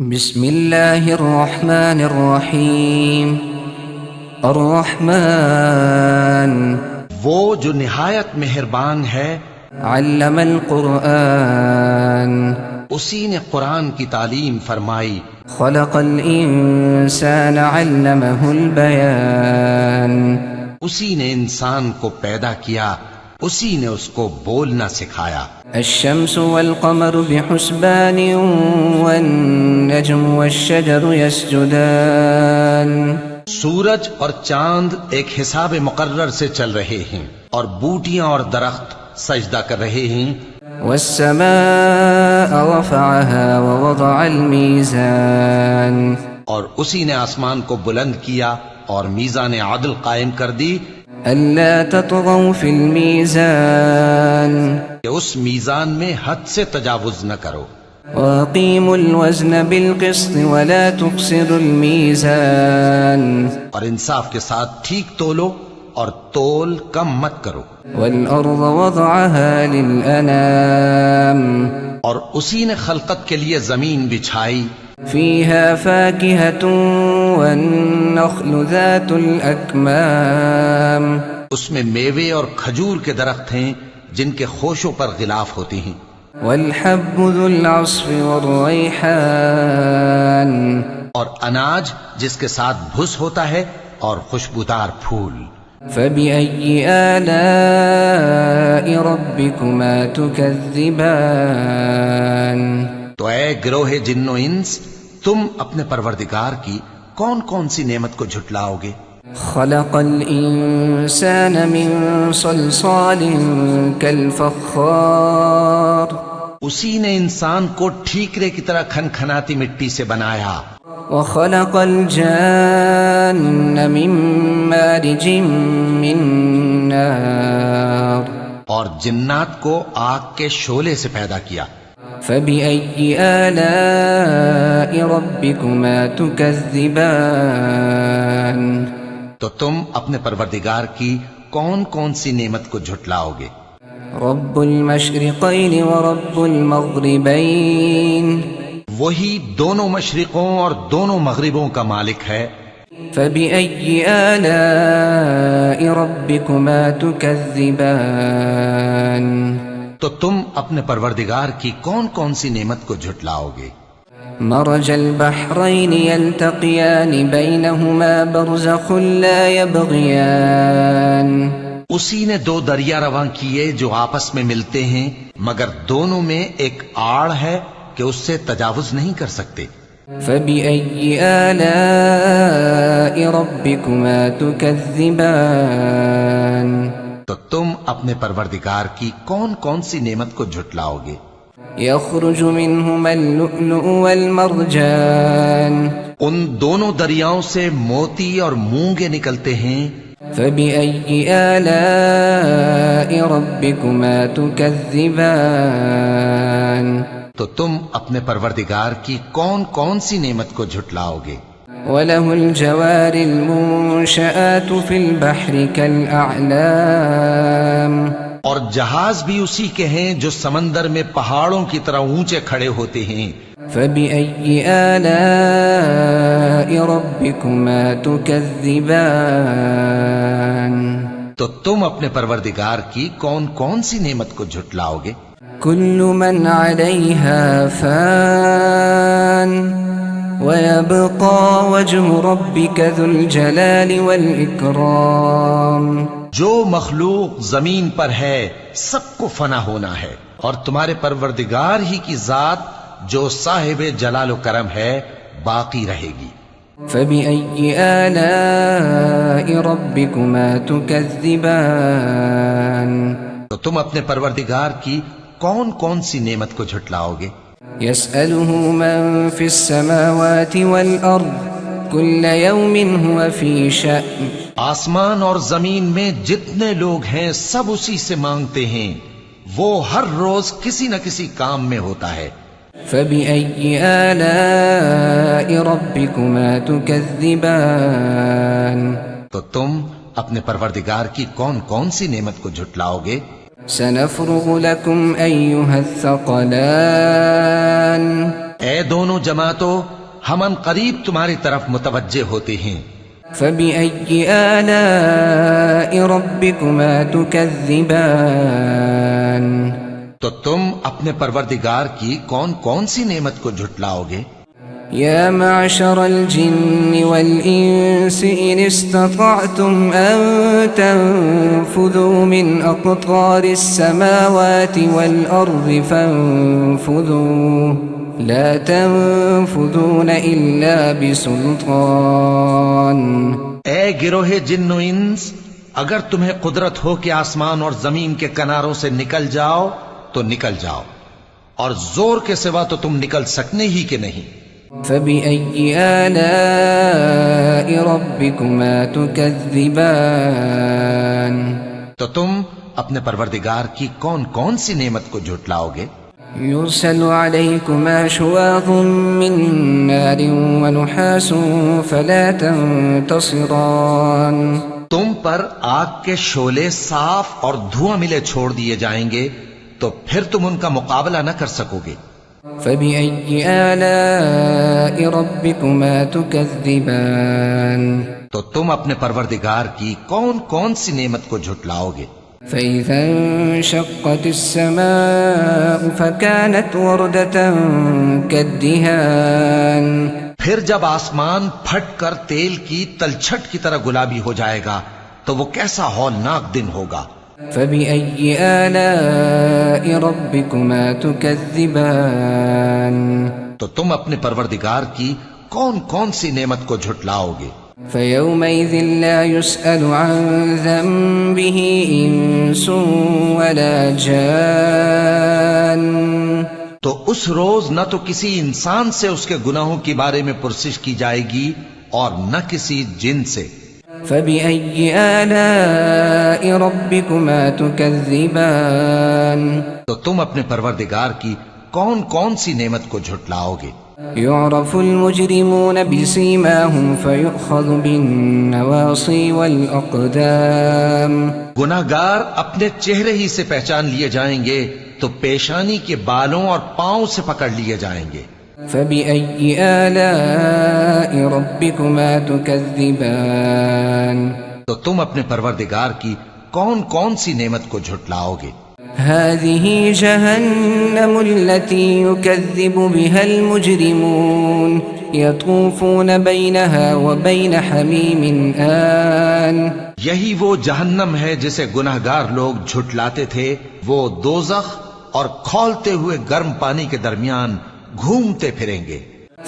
بسم اللہ الرحمن الرحیم الرحمن وہ جو نہایت مہربان ہے، علم القرآن اسی نے قرآن کی تعلیم فرمائی، خلق الانسان علمہ البیان اسی نے انسان کو پیدا کیا، اسی نے اس کو بولنا سکھایا۔ الشمس والقمر بحسبان والنجم والشجر يسجدان سورج اور چاند ایک حساب مقرر سے چل رہے ہیں، اور بوٹیاں اور درخت سجدہ کر رہے ہیں۔ والسماء رفعها ووضع الميزان اور اسی نے آسمان کو بلند کیا اور میزان عدل قائم کر دی ألا تطغوا في الميزان کہ اس میزان میں حد سے تجاوز نہ کرو، وأقيموا الوزن بالقسط ولا تخسروا الميزان اور انصاف کے ساتھ ٹھیک تولو اور تول کم مت کرو۔ والأرض وضعها للأنام اور اسی نے خلقت کے لیے زمین بچھائی، فيها فاكهة والنخل ذات الأكمام اس میں میوے اور کھجور کے درخت ہیں جن کے خوشوں پر غلاف ہوتی ہیں، والحب ذو العصف والريحان اور اناج جس کے ساتھ بھس ہوتا ہے اور خوشبودار پھول۔ فبأي آلاء ربكما تكذبان تو اے گروہ جن و انس، تم اپنے پروردگار کی کون کون سی نعمت کو جھٹلاؤ گے؟ خلق الإنسان من صلصال كالفخار اسی نے انسان کو ٹھیکرے کی طرح کھنکھناتی مٹی سے بنایا، وخلق الجان من مارج من نار اور جنات کو آگ کے شعلے سے پیدا کیا۔ فبأي آلاء ربكما تكذبان تو تم اپنے پروردگار کی کون کون سی نعمت کو جھٹلاؤ گے؟ رب المشرقين ورب المغربين وہی دونوں مشرقوں اور دونوں مغربوں کا مالک ہے۔ فبأي آلاء ربكما تكذبان تو تم اپنے پروردگار کی کون کون سی نعمت کو جھٹلاؤ گے؟ مرج البحرين يلتقيان بينهما برزخ لا يبغيان اسی نے دو دریا رواں کیے جو آپس میں ملتے ہیں، مگر دونوں میں ایک آڑ ہے کہ اس سے تجاوز نہیں کر سکتے۔ فبأي آلاء ربكما تكذبان تو تم اپنے پروردگار کی کون کون سی نعمت کو جھٹلاؤ گے؟ يخرج منهما اللؤلؤ والمرجان ان دونوں دریاؤں سے موتی اور مونگے نکلتے ہیں۔ فبأي آلاء ربكما تكذبان تو تم اپنے پروردگار کی کون کون سی نعمت کو جھٹلاؤ گے؟ وله الجوار المنشآت في البحر كالأعلام اور جہاز بھی اسی کے ہیں جو سمندر میں پہاڑوں کی طرح اونچے کھڑے ہوتے ہیں۔ فبأي آلاء ربكما تكذبان تو تم اپنے پروردگار کی کون کون سی نعمت کو جھٹلاؤ گے؟ كل من عليها فان ويبقى وجه ربك ذو الجلال والإكرام جو مخلوق زمین پر ہے سب کو فنا ہونا ہے، اور تمہارے پروردگار ہی کی ذات جو صاحب جلال و کرم ہے باقی رہے گی۔ فبأي آلاء ربكما تكذبان تو تم اپنے پروردگار کی کون کون سی نعمت کو جھٹلاؤ گے؟ يسأله من في السماوات والأرض كل يوم هو في شأن آسمان اور زمین میں جتنے لوگ ہیں سب اسی سے مانگتے ہیں، وہ ہر روز کسی نہ کسی کام میں ہوتا ہے۔ فبأي آلاء ربكما تكذبان تو تم اپنے پروردگار کی کون کون سی نعمت کو جھٹلاؤ گے؟ سنفرغ لكم أيها الثقلان اے دونوں جماعتوں، ہم ان قریب تمہاری طرف متوجہ ہوتے ہیں۔ فبأي آلاء ربكما تكذبان؟ تو تم اپنے پروردگار کی کون کون سی نعمت کو جھٹلاؤ گے؟ يا معشر الجن والإنس إن استطعتم أن تنفذوا من أقطار السماوات والأرض فانفذوا لا تنفذون إلا بسلطان۔ اے گروہ جن و انس، اگر تمہیں قدرت ہو کہ آسمان اور زمین کے کناروں سے نکل جاؤ تو نکل جاؤ، اور زور کے سوا تو تم نکل سکنے ہی کہ نہیں۔ فبأي آلاء ربكما تكذبان؟ تو تم اپنے پروردگار کی کون کون سی نعمت کو جھٹلاؤ گے؟ يرسل عليكما شواظ من نار ونحاس فلا تنتصران؟ تم پر آگ کے شعلے صاف اور دھواں ملے چھوڑ دیے جائیں گے تو پھر تم ان کا مقابلہ نہ کر سکو گے۔ فبأي آلاء ربكما تكذبان؟ تو تم اپنے پروردگار کی کون کون سی نعمت کو جھٹلاؤ گے؟ فإذا انشقت السماء فكانت وردة كالدهان؟ پھر جب آسمان پھٹ کر تیل کی تلچھٹ کی طرح گلابی ہو جائے گا تو وہ کیسا ہولناک دن ہوگا۔ فبأي آلاء ربكما تكذبان؟ تو تم اپنے پروردگار کی کون کون سی نعمت کو جھٹلاؤ گے؟ فيومئذ لا يسأل عن ذنبه إنس ولا جان؟ تو اس روز نہ تو کسی انسان سے اس کے گناہوں کے بارے میں پرسش کی جائے گی اور نہ کسی جن سے۔ فبأي آلاء ربكما تكذبان؟ تو تم اپنے پروردگار کی کون کون سی نعمت کو جھٹلاؤ گے؟ يعرف المجرمون بسيماهم فيؤخذ بالنواصي والأقدام؟ گناہگار اپنے چہرے ہی سے پہچان لیے جائیں گے تو پیشانی کے بالوں اور پاؤں سے پکڑ لیے جائیں گے۔ فبأي آلاء ربكما تكذبان؟ تو تم اپنے پروردگار کی کون کون سی نعمت کو جھٹلاؤ گے؟ هذه جهنم التي يكذب بها المجرمون يطوفون بينها وبين حميم آن؟ یہی وہ جہنم ہے جسے گناہگار لوگ جھٹلاتے تھے، وہ دوزخ اور کھولتے ہوئے گرم پانی کے درمیان گھومتے پھریں گے۔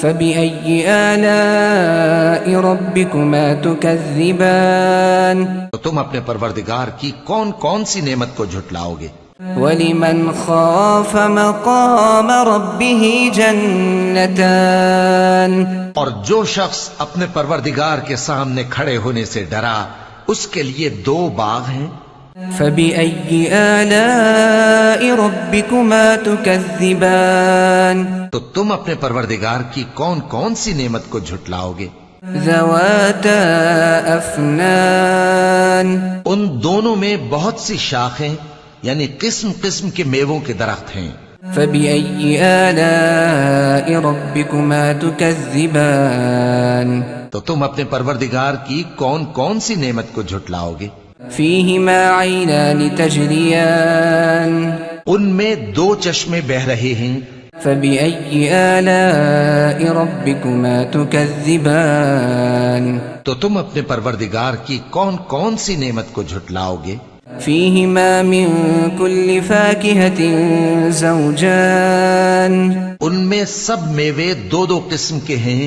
فبأي آلاء ربكما تكذبان؟ تو تم اپنے پروردگار کی کون کون سی نعمت کو جھٹلاؤ گے؟ وَلِمَنْ خَافَ مَقَامَ رَبِّهِ جَنَّتَانِ؟ اور جو شخص اپنے پروردگار کے سامنے کھڑے ہونے سے ڈرا اس کے لیے 2 باغ ہیں۔ فبأي آلاء ربكما تكذبان؟ تو تم اپنے پروردگار کی کون کون سی نعمت کو جھٹلاؤ گے؟ ذواتا افنان؟ ان دونوں میں بہت سی شاخیں یعنی قسم قسم کے میووں کے درخت ہیں۔ فبأي آلاء ربكما تكذبان؟ تو تم اپنے پروردگار کی کون کون سی نعمت کو جھٹلاؤ گے؟ فيهما عينان تجريان؟ ان میں 2 چشمے بہ رہے ہیں۔ فبأي آلاء ربكما تكذبان؟ تو تم اپنے پروردگار کی کون کون سی نعمت کو جھٹلاؤ گے؟ فيهما من كل فاكهة زوجان؟ ان میں سب میوے 2 قسم کے ہیں۔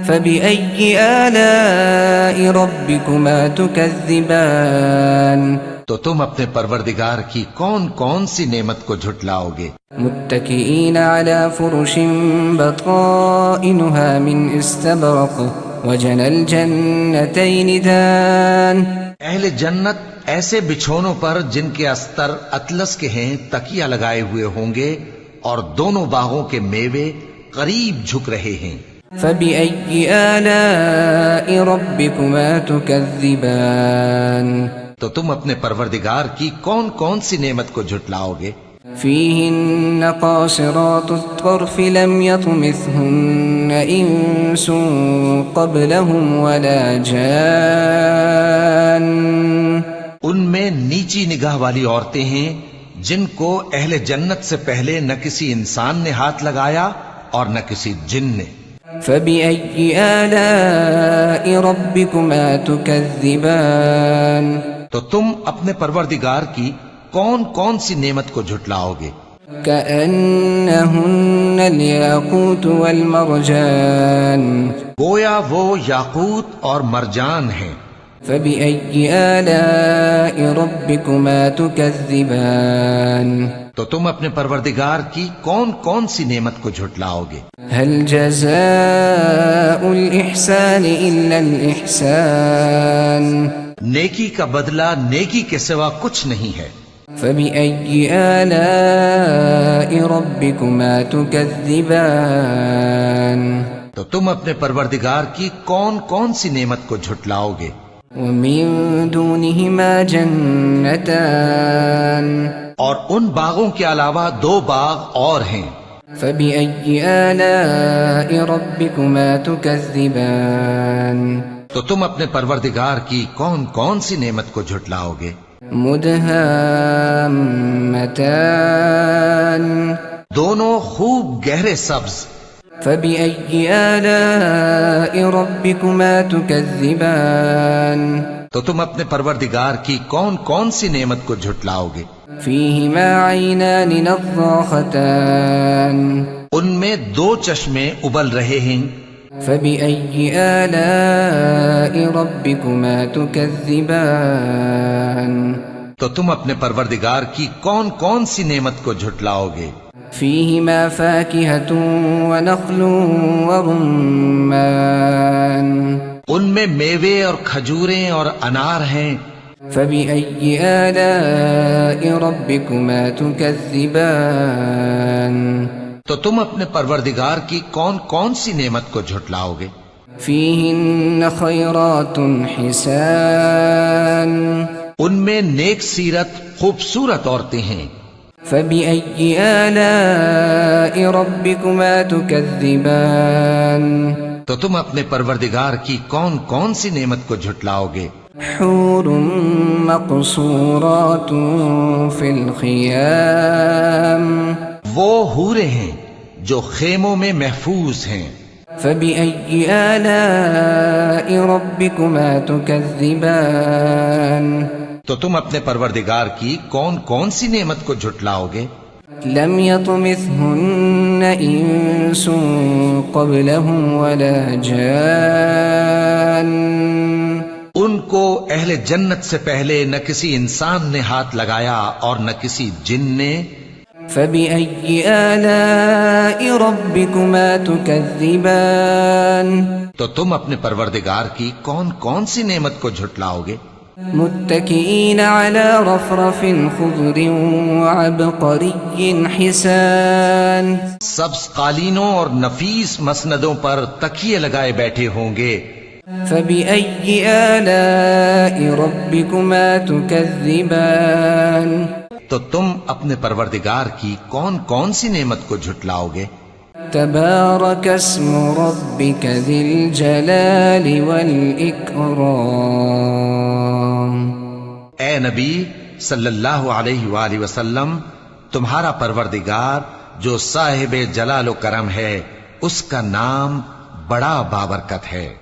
فبأي آلاء ربكما تكذبان؟ تو تم اپنے پروردگار کی کون کون سی نعمت کو جھٹلاؤ گے؟ متكئين على فرش بطائنها من استبرق وجنى الجنتين دان؟ اہل جنت ایسے بچھونوں پر جن کے استر اطلس کے ہیں تکیہ لگائے ہوئے ہوں گے اور دونوں باغوں کے میوے قریب جھک رہے ہیں۔ فبأي آلاء ربكما تكذبان؟ تو تم اپنے پروردگار کی کون کون سی نعمت کو جھٹلاؤ گے؟ فيهن قاصرات الطرف لم يطمثهن إنس قبلهم ولا جان. ان میں نیچی نگاہ والی عورتیں ہیں جن کو اہل جنت سے پہلے نہ کسی انسان نے ہاتھ لگایا اور نہ کسی جن نے. فبأي آلاء ربكما تكذبان. تو تم اپنے پروردگار کی کون کون سی نعمت کو جھٹلاؤ گے؟ كأنهن الياقوت والمرجان. گویا وہ یاقوت اور مرجان ہیں. فبأي آلاء ربكما تكذبان. تو تم اپنے پروردگار کی کون کون سی نعمت کو جھٹلاؤ گے؟ هل جزاء الإحسان إلا الإحسان. نیکی کا بدلہ نیکی کے سوا کچھ نہیں ہے. فبأي آلاء ربكما تكذبان. تو تم اپنے پروردگار کی کون کون سی نعمت کو جھٹلاؤ گے؟ ومن دونهما جنتان. اور ان باغوں کے علاوہ 2 باغ اور ہیں. فبأي آلاء ربكما تكذبان. تو تم اپنے پروردگار کی کون کون سی نعمت کو جھٹلاؤ گے؟ مدهامتان. دونوں خوب گہرے سبز. فبأي آلاء ربكما تكذبان. تو تم اپنے پروردگار کی کون کون سی نعمت کو جھٹلاؤ گے؟ فيهما عينان نضاختان. ان میں 2 چشمے ابل رہے ہیں. فبأي آلاء ربكما تكذبان. تو تم اپنے پروردگار کی کون کون سی نعمت کو جھٹلاؤ گے؟ فيهما فاكهة ونخل ورمان. ان میں میوے اور کھجوریں اور انار ہیں. فبأي آلاء ربكما تكذبان. تو تم اپنے پروردگار کی کون کون سی نعمت کو جھٹلاؤ گے؟ فيهن خيرات حسان. ان میں نیک سیرت خوبصورت عورتیں ہیں. فبأي آلاء ربكما تكذبان. تو تم اپنے پروردگار کی کون کون سی نعمت کو جھٹلاؤ گے؟ حور مقصورات في الخيام. وہ حوریں ہیں جو خیموں میں محفوظ ہیں. فبأي آلاء ربكما تكذبان. تو تم اپنے پروردگار کی کون کون سی نعمت کو جھٹلاؤ گے؟ لم يطمثهن إنس قبلهم ولا جان. ان کو اہل جنت سے پہلے نہ کسی انسان نے ہاتھ لگایا اور نہ کسی جن نے. فبأي آلاء ربكما تكذبان. تو تم اپنے پروردگار کی کون کون سی نعمت کو جھٹلاؤ گے؟ متكئين على رفرف خضر وعبقري حسان. سبز قالینوں اور نفیس مسندوں پر تکیے لگائے بیٹھے ہوں گے. فبأي آلاء ربكما تكذبان. تو تم اپنے پروردگار کی کون کون سی نعمت کو جھٹلاؤ گے؟ تبارك اسم ربك ذي الجلال والإكرام. اے نبی صلی اللہ علیہ وآلہ وسلم، تمہارا پروردگار جو صاحب جلال و کرم ہے، اس کا نام بڑا بابرکت ہے.